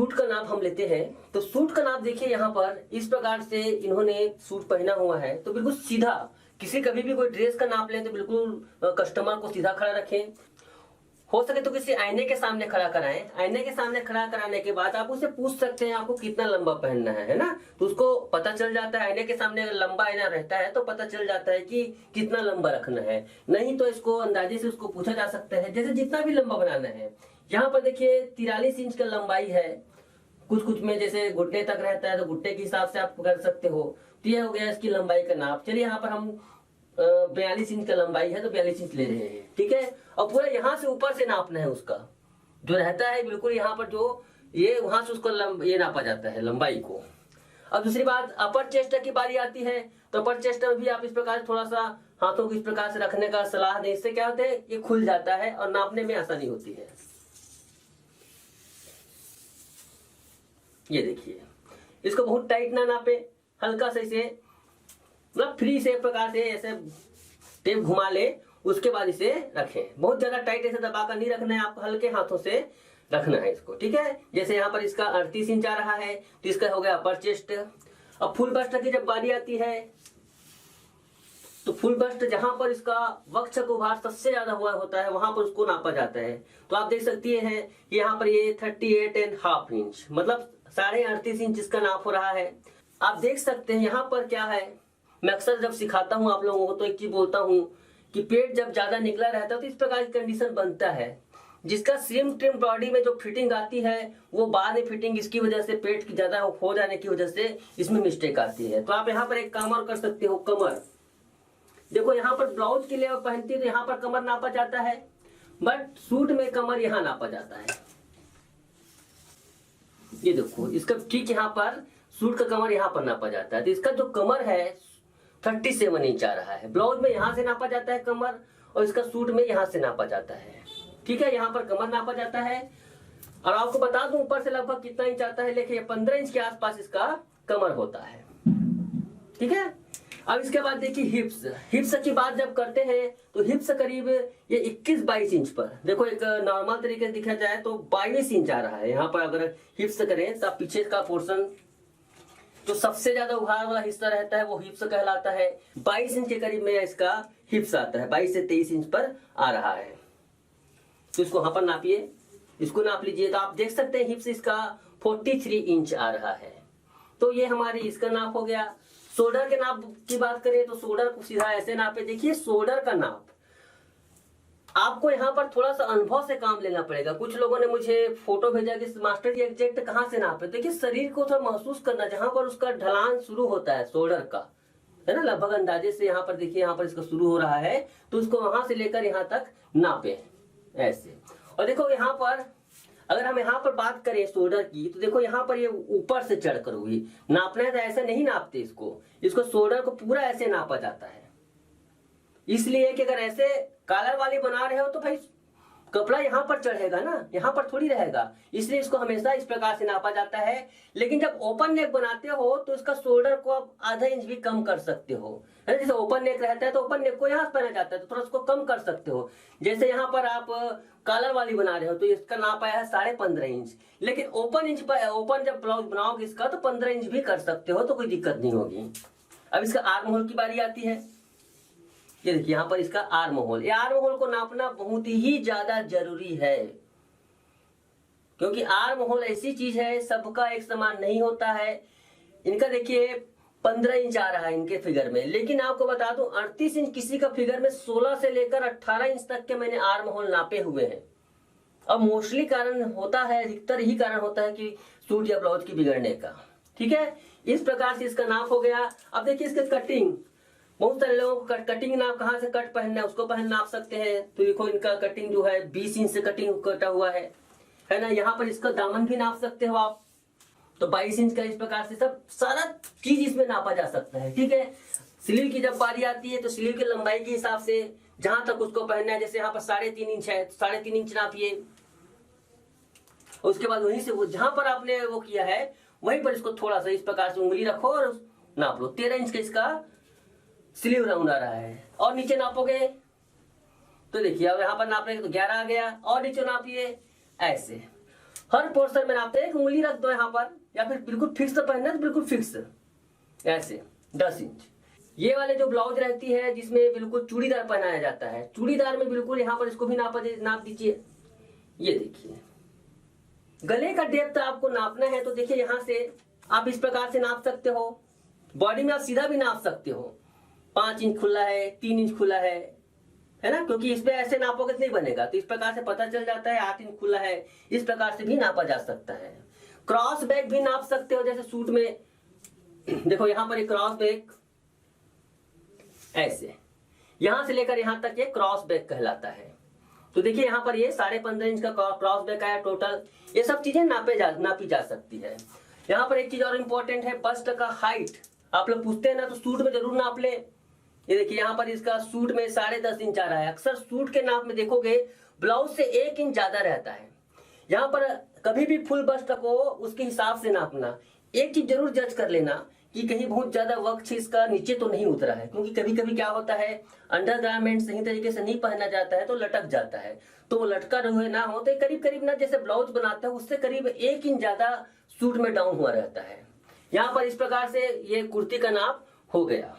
Suit का नाप हम लेते हैं। तो सूट का नाप देखिए, यहाँ पर इस प्रकार से इन्होंने सूट पहना हुआ है, तो बिल्कुल सीधा। किसी कभी भी कोई ड्रेस का नाप लें तो बिल्कुल कस्टमर को सीधा खड़ा रखें। हो सके तो किसी आईने के सामने खड़ा कराएं। आईने के सामने खड़ा कराने के बाद आप उससे पूछ सकते हैं आपको कितना लंबा पहनना है ना, तो उसको पता चल जाता है। आईने के सामने अगर लंबा आईना रहता है तो पता चल जाता है कि कितना लंबा रखना है। नहीं तो इसको अंदाजे से उसको पूछा जा सकता है, जैसे जितना भी लंबा बनाना है। यहाँ पर देखिए 43 इंच का लंबाई है। कुछ कुछ में जैसे घुटने तक रहता है तो घुटने के हिसाब से आप कर सकते हो। तो यह हो गया इसकी लंबाई का नाप। चलिए यहाँ पर हम 42 इंच का लंबाई है तो 42 इंच ले रहे हैं, ठीक है। और पूरा यहाँ से ऊपर से नापना है, उसका जो रहता है बिल्कुल यहाँ पर जो ये वहां से उसको ये नापा जाता है लंबाई को। अब दूसरी बात, अपर चेस्ट की बारी आती है। तो अपर चेस्ट में भी आप इस प्रकार थोड़ा सा हाथों को इस प्रकार से रखने का सलाह दें। इससे क्या होता है, ये खुल जाता है और नापने में आसानी होती है। ये देखिए, इसको बहुत टाइट ना नापे, हल्का से इसे मतलब फ्री से प्रकार से ऐसे टेप घुमा ले, उसके बाद इसे रखें। बहुत ज्यादा टाइट ऐसे दबाकर नहीं रखना है, आपको हल्के हाथों से रखना है इसको, ठीक है। जैसे यहाँ पर इसका 38 इंच आ रहा है तो इसका हो गया अपर चेस्ट। अब फुल बस्ट की जब बारी आती है तो फुल बस्ट जहां पर इसका वक्ष को भार सबसे ज्यादा हुआ होता है वहां पर उसको नापा जाता है। तो आप देख सकती हैं कि यहाँ पर ये 38.5 इंच मतलब 38.5 इंच इसका नाप हो रहा है। आप देख सकते हैं यहाँ पर क्या है, मैं अक्सर जब सिखाता हूँ आप लोगों को तो एक चीज बोलता हूँ कि पेट जब ज्यादा निकला रहता है तो इस प्रकार की कंडीशन बनता है। जिसका स्लिम ट्रिम बॉडी में जो फिटिंग आती है वो बाद में फिटिंग इसकी वजह से पेट की ज्यादा हो जाने की वजह से इसमें मिस्टेक आती है। तो आप यहाँ पर एक काम और कर सकते हो, कमर देखो, यहाँ पर ब्लाउज के लिए पहनती है तो यहाँ पर कमर नापा जाता है, बट सूट में कमर यहाँ नापा जाता है। ये देखो, इसका ठीक यहाँ पर सूट का कमर यहाँ पर नापा जाता है। तो इसका जो कमर है 37 इंच आ रहा है। ब्लाउज में यहाँ से नापा जाता है कमर और इसका सूट में यहाँ से नापा जाता है, ठीक है। यहाँ पर कमर नापा जाता है और आपको बता दूं ऊपर से लगभग कितना इंच आता है, देखिए 15 इंच के आसपास इसका कमर होता है, ठीक है। अब इसके बाद देखिए हिप्स की बात जब करते हैं तो हिप्स करीब ये 21-22 इंच पर, देखो एक नॉर्मल तरीके से दिखा जाए तो 22 इंच आ रहा है। यहाँ पर अगर हिप्स करें तो पीछे का पोर्शन जो सबसे ज्यादा उभार वाला हिस्सा रहता है वो हिप्स कहलाता है। 22 इंच के करीब में इसका हिप्स आता है, 22 से 23 इंच पर आ रहा है। तो इसको यहाँ पर नापिए, इसको नाप लीजिए तो आप देख सकते हैं हिप्स इसका 43 इंच आ रहा है। तो ये हमारी इसका नाप हो गया। शोल्डर के नाप की बात करें तो शोल्डर को सीधा ऐसे नापे। देखिए शोल्डर का नाप आपको यहाँ पर थोड़ा सा अनुभव से काम लेना पड़ेगा। कुछ लोगों ने मुझे फोटो भेजा कि मास्टर जी एग्जैक्ट कहाँ से नापे। देखिए शरीर को थोड़ा महसूस करना, जहां पर उसका ढलान शुरू होता है शोल्डर का, है ना, लगभग अंदाजे से यहाँ पर देखिए यहाँ पर इसका शुरू हो रहा है तो उसको वहां से लेकर यहाँ तक नापे ऐसे। और देखो यहाँ पर अगर हम यहाँ पर बात करें शोल्डर की तो देखो यहाँ पर ये ऊपर से चढ़कर हुई नापना है तो ऐसे नहीं नापते इसको शोल्डर को पूरा ऐसे नापा जाता है। इसलिए कि अगर ऐसे कॉलर वाली बना रहे हो तो भाई कपड़ा यहाँ पर चढ़ेगा ना, यहाँ पर थोड़ी रहेगा, इसलिए इसको हमेशा इस प्रकार से नापा जाता है। लेकिन जब ओपन नेक बनाते हो तो इसका शोल्डर को आप आधा इंच भी कम कर सकते हो, है। जैसे ओपन नेक रहता है तो ओपन नेक को यहाँ से पहना जाता है तो थोड़ा उसको कम कर सकते हो। जैसे यहाँ पर आप कॉलर वाली बना रहे हो तो इसका नाप आया है 15.5 इंच, लेकिन ओपन जब ब्लाउज बनाओगे इसका तो 15 इंच भी कर सकते हो, तो कोई दिक्कत नहीं होगी। अब इसका आर्म होल की बारी आती है। ये देखिए यहाँ पर इसका आर्म होल, ये आर्म होल को नापना बहुत ही ज्यादा जरूरी है, क्योंकि आर्म होल ऐसी चीज है सबका एक समान नहीं होता है। इनका देखिए 15 इंच आ रहा है इनके फिगर में, लेकिन आपको बता दूं 38 इंच किसी का फिगर में 16 से लेकर 18 इंच तक के मैंने आर्म होल नापे हुए हैं। अब मोस्टली कारण होता है, अधिकतर ही कारण होता है कि सूट या ब्लाउज की बिगड़ने का, ठीक है। इस प्रकार से इसका नाप हो गया। अब देखिए इसके कटिंग, बहुत सारे लोगों को कटिंग नाप कहाँ से कट पहनना है उसको नाप सकते हैं। तो देखो इनका कटिंग जो है 20 इंच से कटिंग कटा हुआ है ना। यहाँ पर इसका दामन भी नाप सकते हो आप, तो 22 इंच का इस प्रकार से सब सारा चीज इसमें नापा जा सकता है, ठीक है। स्लीव की जब बारी आती है तो स्लीव की लंबाई के हिसाब से जहां तक उसको पहनना है, जैसे यहाँ पर 3.5 इंच है तो 3.5 इंच नापिए। उसके बाद वहीं से वो जहां पर आपने वो किया है वहीं पर इसको थोड़ा सा इस प्रकार से उंगली रखो और नाप लो। 13 इंच का इसका स्लीव राउंड आ रहा है। और नीचे नापोगे तो देखिए अब यहाँ पर नापेंगे तो 11 आ गया, और नीचे नापिए ऐसे। हर पोर्शन में नापते हैं। एक उंगली रख दो यहाँ पर, या फिर बिल्कुल फिक्स पहनना तो बिल्कुल फिक्स ऐसे 10 इंच। ये वाले जो ब्लाउज रहती है जिसमें बिल्कुल चूड़ीदार पहनाया जाता है, चूड़ीदार में बिल्कुल यहाँ पर इसको भी नाप दीजिए। ये देखिए गले का डेप्थ आपको नापना है तो देखिए यहाँ से आप इस प्रकार से नाप सकते हो। बॉडी में आप सीधा भी नाप सकते हो, 5 इंच खुला है, 3 इंच खुला है ना, क्योंकि इसमें ऐसे नापोगे तो नहीं बनेगा। तो इस प्रकार से पता चल जाता है 8 इंच खुला है, इस प्रकार से भी नापा जा सकता है। क्रॉस बैक भी नाप सकते हो, जैसे सूट में देखो यहाँ पर एक क्रॉस बैक ऐसे, यहां से लेकर यहां तक ये क्रॉस बैक कहलाता है। तो देखिए यहाँ पर ये 15.5 इंच का क्रॉस बैक आया टोटल। ये सब चीजें नापी जा सकती है। यहाँ पर एक चीज और इंपॉर्टेंट है, बस्ट का हाइट। आप लोग पूछते हैं ना, तो सूट में जरूर नाप ले। ये देखिए यहाँ पर इसका सूट में 10.5 इंच आ रहा है। अक्सर सूट के नाप में देखोगे ब्लाउज से 1 इंच ज्यादा रहता है। यहाँ पर कभी भी फुल बस्ट को उसके हिसाब से नापना। एक चीज जरूर जज कर लेना कि कहीं बहुत ज्यादा वर्क इसका नीचे तो नहीं उतरा है, क्योंकि कभी कभी क्या होता है अंडरगारमेंट सही तरीके से नहीं पहना जाता है तो लटक जाता है। तो वो लटका हुए ना हो तो करीब करीब ना, जैसे ब्लाउज बनाता है उससे करीब 1 इंच ज्यादा सूट में डाउन हुआ रहता है। यहाँ पर इस प्रकार से ये कुर्ती का नाप हो गया।